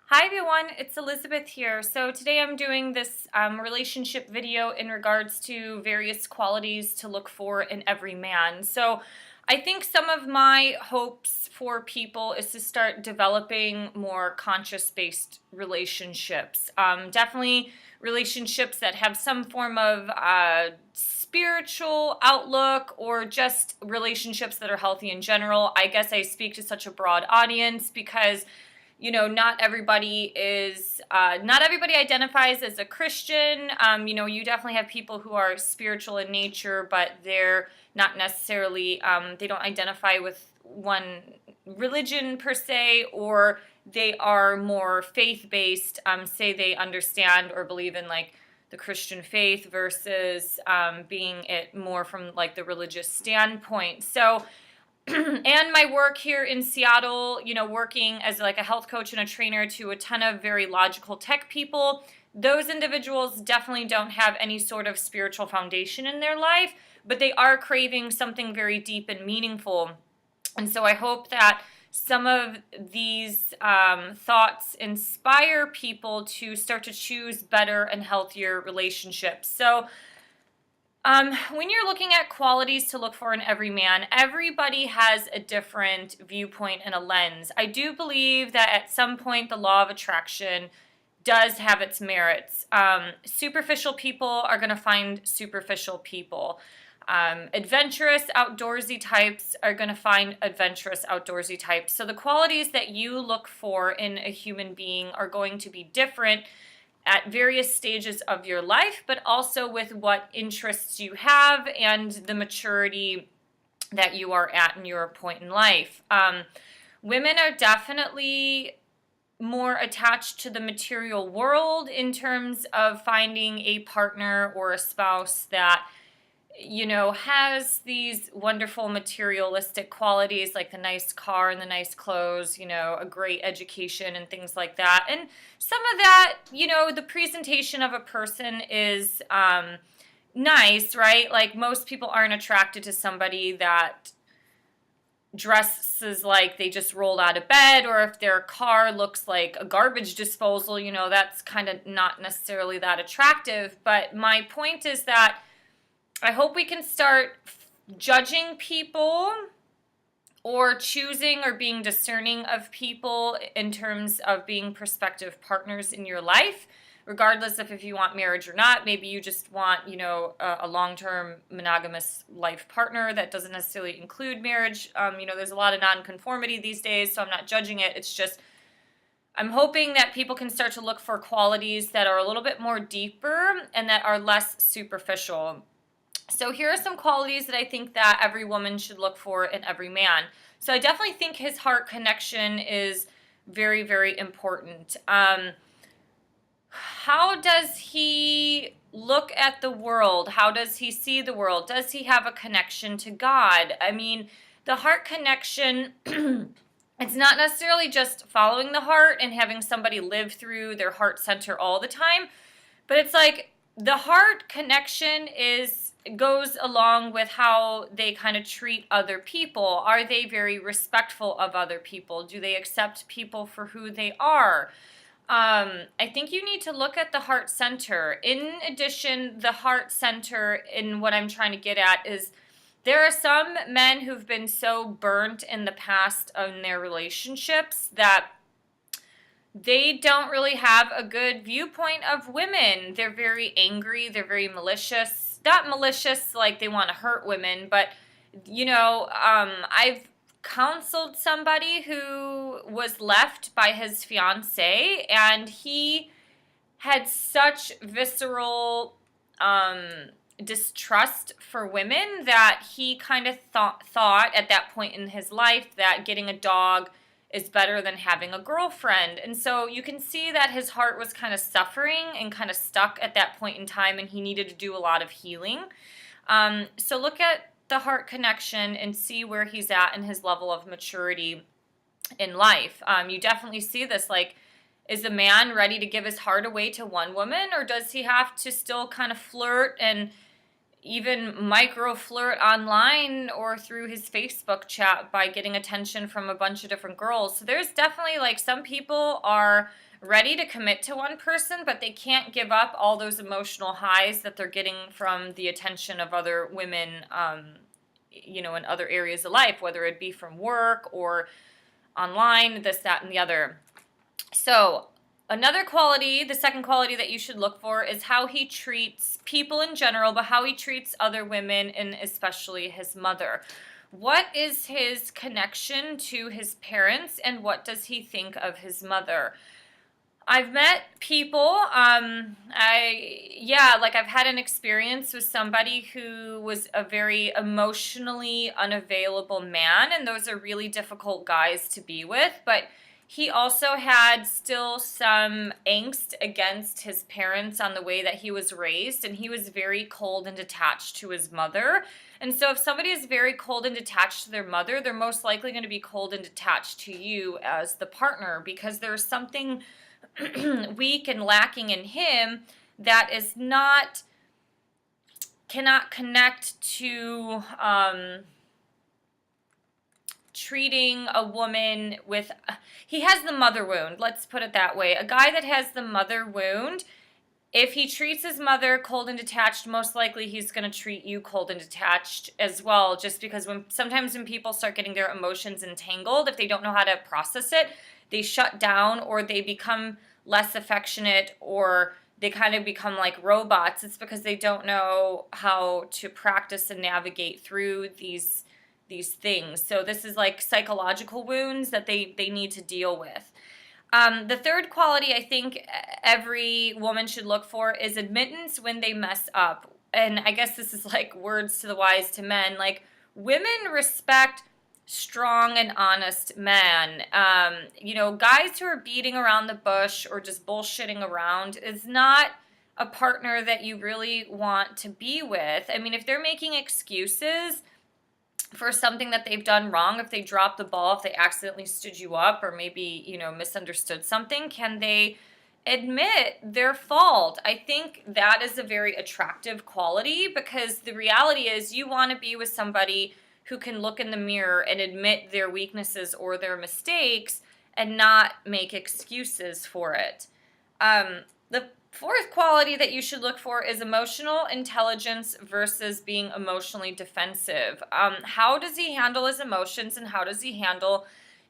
Hi everyone, it's Elizabeth here. So today I'm doing this relationship video in regards to various qualities to look for in every man. So I think some of my hopes for people is to start developing more conscious-based relationships. Definitely relationships that have some form of spiritual outlook or just relationships that are healthy in general. I guess I speak to such a broad audience because not everybody identifies as a Christian. You definitely have people who are spiritual in nature, but they're not necessarily, they don't identify with one religion per se, or they are more faith-based, say they understand or believe in like the Christian faith versus being it more from like the religious standpoint. So and my work here in Seattle, working as like a health coach and a trainer to a ton of very logical tech people, those individuals definitely don't have any sort of spiritual foundation in their life, but they are craving something very deep and meaningful. And so I hope that some of these thoughts inspire people to start to choose better and healthier relationships. So when you're looking at qualities to look for in every man, everybody has a different viewpoint and a lens. I do believe that at some point the law of attraction does have its merits. Superficial people are going to find superficial people. Adventurous, outdoorsy types are going to find adventurous, outdoorsy types. So the qualities that you look for in a human being are going to be different at various stages of your life, but also with what interests you have and the maturity that you are at in your point in life. Women are definitely more attached to the material world in terms of finding a partner or a spouse that has these wonderful materialistic qualities like the nice car and the nice clothes, a great education and things like that. And some of that, the presentation of a person is nice, right? Like most people aren't attracted to somebody that dresses like they just rolled out of bed, or if their car looks like a garbage disposal, that's kind of not necessarily that attractive. But my point is that I hope we can start judging people or choosing or being discerning of people in terms of being prospective partners in your life, regardless of if you want marriage or not. Maybe you just want, a long-term monogamous life partner that doesn't necessarily include marriage. There's a lot of nonconformity these days, so I'm not judging it. It's just I'm hoping that people can start to look for qualities that are a little bit more deeper and that are less superficial. So here are some qualities that I think that every woman should look for in every man. So I definitely think his heart connection is very, very important. How does he look at the world? How does he see the world? Does he have a connection to God? I mean, the heart connection, it's not necessarily just following the heart and having somebody live through their heart center all the time, but it's like the heart connection goes along with how they kind of treat other people. Are they very respectful of other people? Do they accept people for who they are? I think you need to look at the heart center. In addition, the heart center, in what I'm trying to get at, is there are some men who've been so burnt in the past in their relationships that they don't really have a good viewpoint of women. They're very angry. They're very malicious. Not malicious like they want to hurt women, but, I've counseled somebody who was left by his fiance, and he had such visceral distrust for women that he kind of thought at that point in his life that getting a dog is better than having a girlfriend. And so you can see that his heart was kind of suffering and kind of stuck at that point in time, and he needed to do a lot of healing. So look at the heart connection and see where he's at in his level of maturity in life. You definitely see this, like, is the man ready to give his heart away to one woman, or does he have to still kind of flirt and even micro flirt online or through his Facebook chat by getting attention from a bunch of different girls. So there's definitely like some people are ready to commit to one person, but they can't give up all those emotional highs that they're getting from the attention of other women, in other areas of life, whether it be from work or online, this, that, and the other. So another quality, the second quality that you should look for is how he treats people in general, but how he treats other women and especially his mother. What is his connection to his parents and what does he think of his mother? I've met people, I've had an experience with somebody who was a very emotionally unavailable man, and those are really difficult guys to be with, but he also had still some angst against his parents on the way that he was raised, and he was very cold and detached to his mother. And so if somebody is very cold and detached to their mother, they're most likely going to be cold and detached to you as the partner, because there's something weak and lacking in him that cannot connect to treating a woman with, he has the mother wound, let's put it that way. A guy that has the mother wound, if he treats his mother cold and detached, most likely he's going to treat you cold and detached as well, just because sometimes when people start getting their emotions entangled, if they don't know how to process it, they shut down or they become less affectionate or they kind of become like robots. It's because they don't know how to practice and navigate through these things. So this is like psychological wounds that they need to deal with. The third quality I think every woman should look for is admittance when they mess up. And I guess this is like words to the wise to men. Like, women respect strong and honest men. Guys who are beating around the bush or just bullshitting around is not a partner that you really want to be with. I mean, if they're making excuses for something that they've done wrong, if they dropped the ball, if they accidentally stood you up or maybe, misunderstood something, can they admit their fault? I think that is a very attractive quality, because the reality is you want to be with somebody who can look in the mirror and admit their weaknesses or their mistakes and not make excuses for it. The fourth quality that you should look for is emotional intelligence versus being emotionally defensive. How does he handle his emotions and how does he handle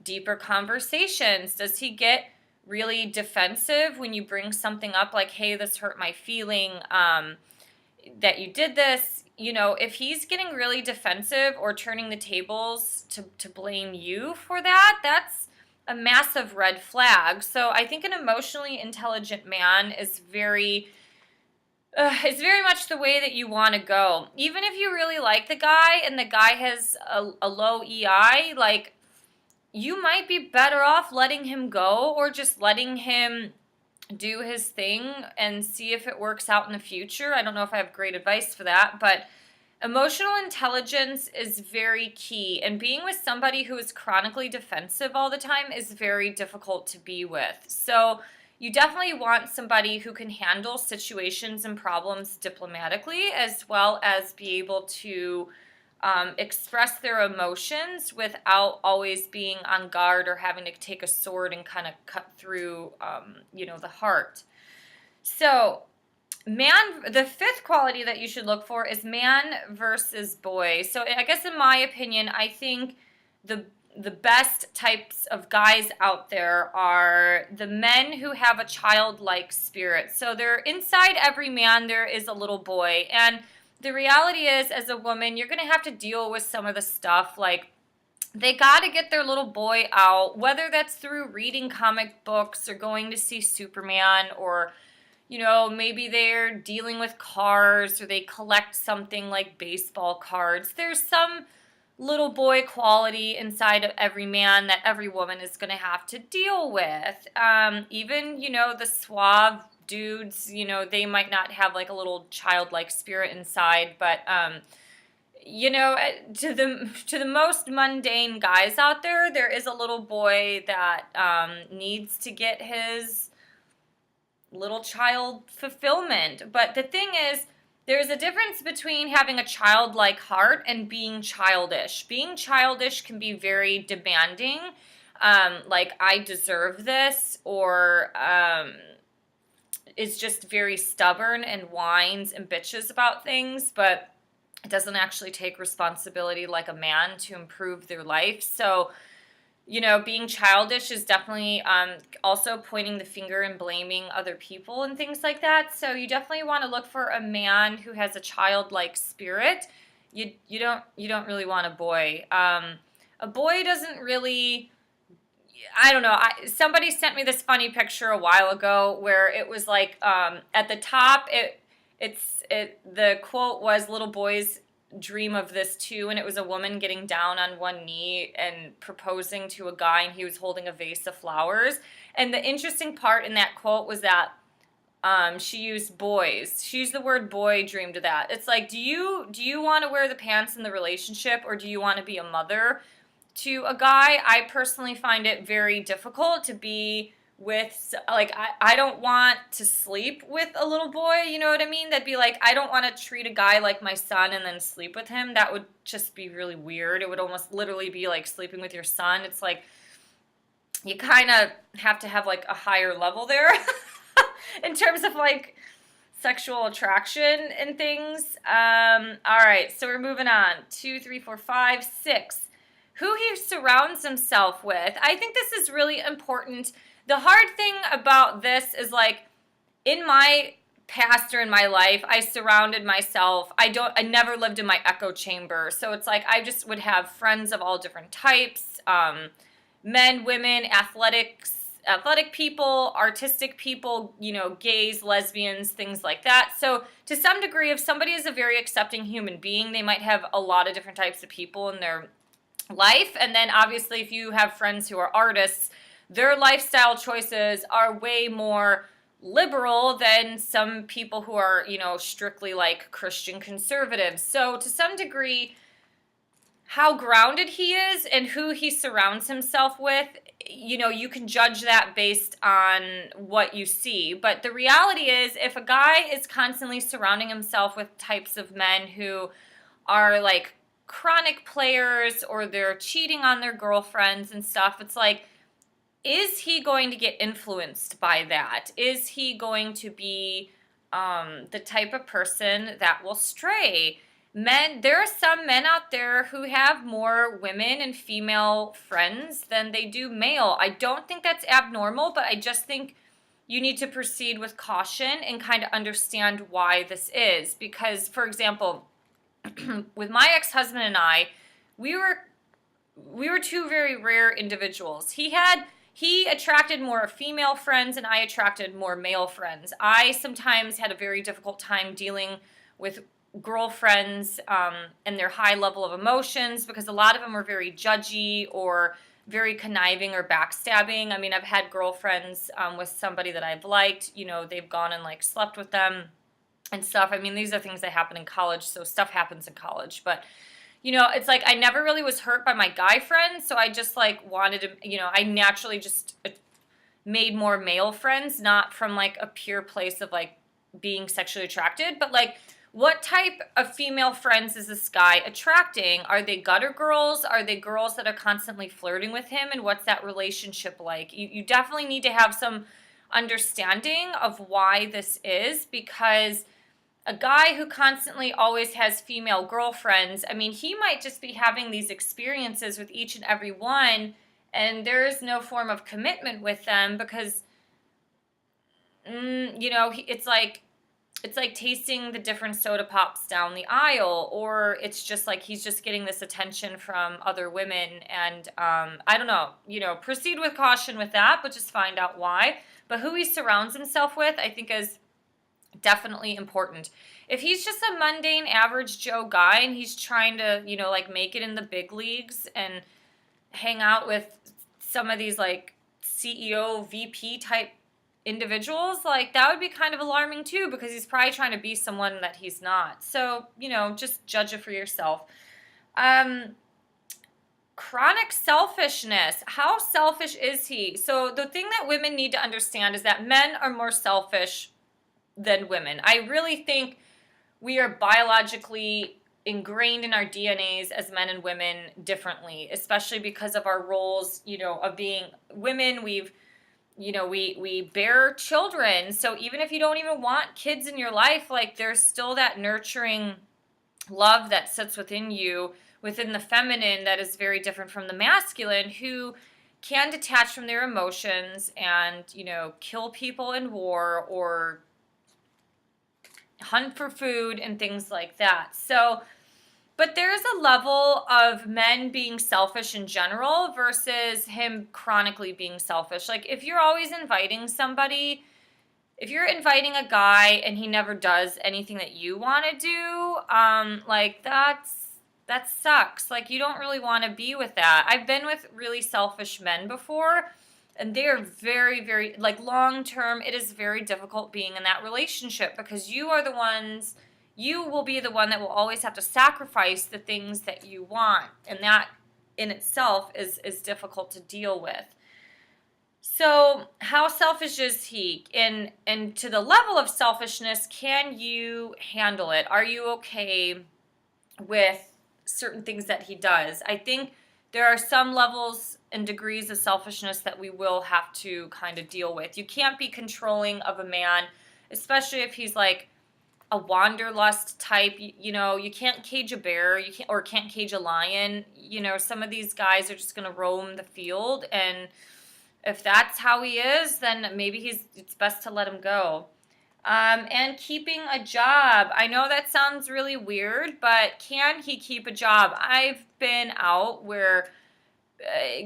deeper conversations? Does he get really defensive when you bring something up like, hey, this hurt my feeling, that you did this? If he's getting really defensive or turning the tables to blame you for that, that's a massive red flag. So I think an emotionally intelligent man is very much the way that you want to go. Even if you really like the guy and the guy has a low EI, like, you might be better off letting him go or just letting him do his thing and see if it works out in the future. I don't know if I have great advice for that, but emotional intelligence is very key, and being with somebody who is chronically defensive all the time is very difficult to be with. So you definitely want somebody who can handle situations and problems diplomatically, as well as be able to express their emotions without always being on guard or having to take a sword and kind of cut through, the heart. So the fifth quality that you should look for is man versus boy. So I guess in my opinion, I think the best types of guys out there are the men who have a childlike spirit. So they're inside every man there is a little boy. And the reality is, as a woman, you're going to have to deal with some of the stuff. Like, they got to get their little boy out, whether that's through reading comic books or going to see Superman, or maybe they're dealing with cars or they collect something like baseball cards. There's some little boy quality inside of every man that every woman is going to have to deal with. Even, the suave dudes, they might not have like a little childlike spirit inside, but, to the most mundane guys out there, there is a little boy that needs to get his little child fulfillment. But the thing is, there's a difference between having a childlike heart and being childish. Being childish can be very demanding, like I deserve this, or is just very stubborn and whines and bitches about things, but it doesn't actually take responsibility like a man to improve their life. So, being childish is definitely also pointing the finger and blaming other people and things like that. So you definitely want to look for a man who has a childlike spirit. You don't really want a boy. A boy doesn't really. I don't know. Somebody sent me this funny picture a while ago where it was like at the top the quote was little boys dream of this too, and it was a woman getting down on one knee and proposing to a guy, and he was holding a vase of flowers. And the interesting part in that quote was that she used boys. She used the word boy dream to that. It's like, do you want to wear the pants in the relationship, or do you want to be a mother to a guy? I personally find it very difficult to be with, like, I don't want to sleep with a little boy, you know what I mean? That'd be like, I don't want to treat a guy like my son and then sleep with him. That would just be really weird. It would almost literally be like sleeping with your son. It's like, you kind of have to have like a higher level there in terms of like sexual attraction and things. All right, so we're moving on. 2, 3, 4, 5, 6. Who he surrounds himself with. I think this is really important. The hard thing about this is, like, in my past or in my life, I surrounded myself. I never lived in my echo chamber. So it's like I just would have friends of all different types, men, women, athletic people, artistic people, gays, lesbians, things like that. So to some degree, if somebody is a very accepting human being, they might have a lot of different types of people in their life. And then obviously if you have friends who are artists, their lifestyle choices are way more liberal than some people who are, strictly like Christian conservatives. So to some degree, how grounded he is and who he surrounds himself with, you can judge that based on what you see. But the reality is, if a guy is constantly surrounding himself with types of men who are like chronic players, or they're cheating on their girlfriends and stuff, it's like, is he going to get influenced by that? Is he going to be the type of person that will stray? There are some men out there who have more women and female friends than they do male. I don't think that's abnormal, but I just think you need to proceed with caution and kind of understand why this is. Because, for example, with my ex-husband and I, we were two very rare individuals. He attracted more female friends, and I attracted more male friends. I sometimes had a very difficult time dealing with girlfriends and their high level of emotions, because a lot of them were very judgy or very conniving or backstabbing. I mean, I've had girlfriends with somebody that I've liked. They've gone and like slept with them and stuff. I mean, these are things that happen in college, so stuff happens in college. But it's like I never really was hurt by my guy friends, so I just like wanted to, I naturally just made more male friends, not from like a pure place of like being sexually attracted, but like, what type of female friends is this guy attracting? Are they gutter girls? Are they girls that are constantly flirting with him? And what's that relationship like? You definitely need to have some understanding of why this is, because a guy who constantly always has female girlfriends, I mean, he might just be having these experiences with each and every one, and there is no form of commitment with them, because, it's like tasting the different soda pops down the aisle, or it's just like he's just getting this attention from other women, and I don't know, proceed with caution with that, but just find out why. But who he surrounds himself with, I think, is definitely important. If he's just a mundane, average Joe guy and he's trying to, like make it in the big leagues and hang out with some of these like CEO, VP type individuals, like that would be kind of alarming too, because he's probably trying to be someone that he's not. So, just judge it for yourself. Chronic selfishness. How selfish is he? So the thing that women need to understand is that men are more selfish than women. I really think we are biologically ingrained in our DNAs as men and women differently, especially because of our roles, of being women. We bear children. So even if you don't even want kids in your life, like there's still that nurturing love that sits within you, within the feminine, that is very different from the masculine, who can detach from their emotions and, kill people in war or hunt for food and things like that. So, but there's a level of men being selfish in general versus him chronically being selfish. Like if you're always inviting somebody, if you're inviting a guy and he never does anything that you want to do, like that sucks. Like you don't really want to be with that. I've been with really selfish men before, and they are very, very, like long term, it is very difficult being in that relationship because you will be the one that will always have to sacrifice the things that you want. And that in itself is difficult to deal with. So how selfish is he? And to the level of selfishness, can you handle it? Are you okay with certain things that he does? I think there are some levels and degrees of selfishness that we will have to kind of deal with. You can't be controlling of a man, especially if he's like a wanderlust type. You can't cage a bear, can't cage a lion. Some of these guys are just going to roam the field, and if that's how he is, then maybe it's best to let him go. And keeping a job. I know that sounds really weird, but can he keep a job? I've been out where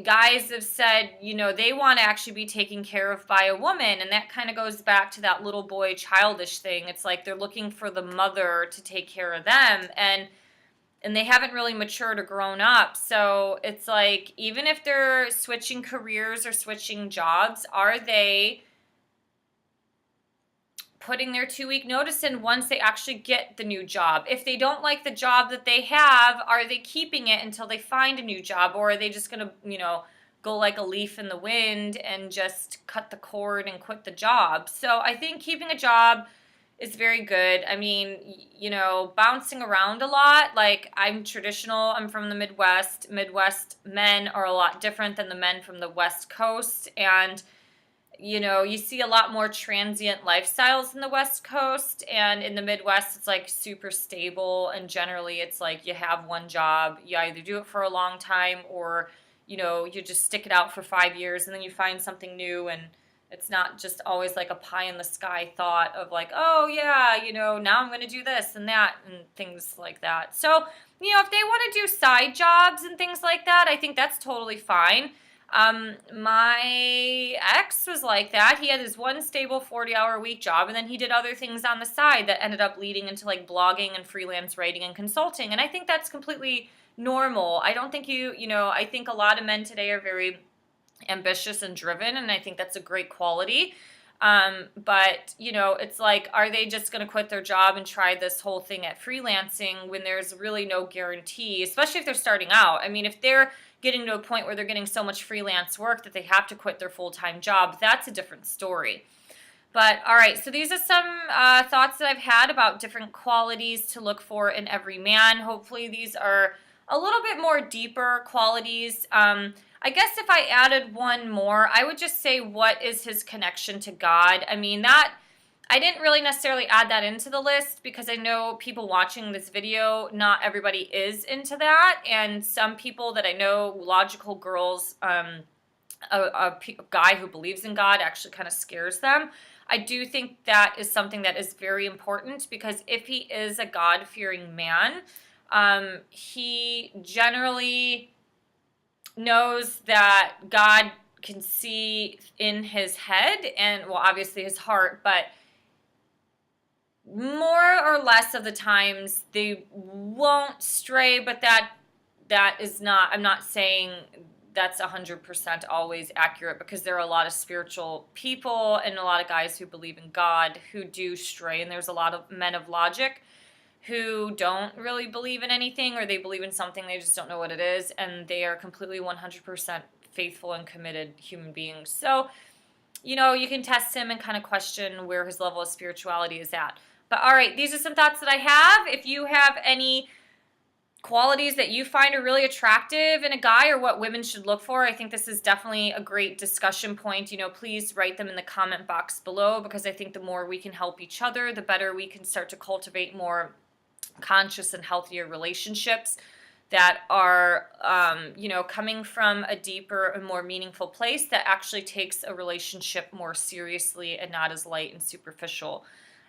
guys have said, they want to actually be taken care of by a woman, and that kind of goes back to that little boy childish thing. It's like they're looking for the mother to take care of them, and they haven't really matured or grown up. So it's like, even if they're switching careers or switching jobs, are they putting their 2-week notice in once they actually get the new job? If they don't like the job that they have, are they keeping it until they find a new job? Or are they just going to, go like a leaf in the wind and just cut the cord and quit the job? So I think keeping a job is very good. I mean, bouncing around a lot. Like I'm traditional. I'm from the Midwest. Midwest men are a lot different than the men from the West Coast. And you see a lot more transient lifestyles in the West Coast, and in the Midwest, it's like super stable, and generally it's like you have one job. You either do it for a long time or, you just stick it out for 5 years and then you find something new, and it's not just always like a pie in the sky thought of like, oh yeah, now I'm going to do this and that and things like that. So, if they want to do side jobs and things like that, I think that's totally fine. My ex was like that. He had his one stable 40-hour-a-week job, and then he did other things on the side that ended up leading into like blogging and freelance writing and consulting. And I think that's completely normal. I don't think I think a lot of men today are very ambitious and driven, and I think that's a great quality. But it's like, are they just going to quit their job and try this whole thing at freelancing when there's really no guarantee, especially if they're starting out? I mean, if they're getting to a point where they're getting so much freelance work that they have to quit their full-time job, that's a different story. But all right, so these are some thoughts that I've had about different qualities to look for in every man. Hopefully these are a little bit more deeper qualities. I guess if I added one more, I would just say, what is his connection to God? I mean, that I didn't really necessarily add that into the list because I know people watching this video, not everybody is into that. And some people that I know, logical girls, a guy who believes in God actually kind of scares them. I do think that is something that is very important because if he is a God-fearing man, he generally knows that God can see in his head and, well, obviously his heart, but more or less of the times they won't stray, but that is not, I'm not saying that's 100% always accurate because there are a lot of spiritual people and a lot of guys who believe in God who do stray, and there's a lot of men of logic who don't really believe in anything, or they believe in something, they just don't know what it is, and they are completely 100% faithful and committed human beings. So, you can test him and kind of question where his level of spirituality is at. But all right, these are some thoughts that I have. If you have any qualities that you find are really attractive in a guy or what women should look for, I think this is definitely a great discussion point. Please write them in the comment box below, because I think the more we can help each other, the better we can start to cultivate more conscious and healthier relationships that are, coming from a deeper and more meaningful place that actually takes a relationship more seriously and not as light and superficial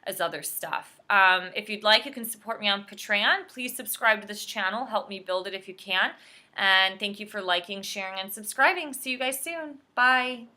as other stuff. If you'd like, you can support me on Patreon. Please subscribe to this channel. Help me build it if you can. And thank you for liking, sharing, and subscribing. See you guys soon. Bye.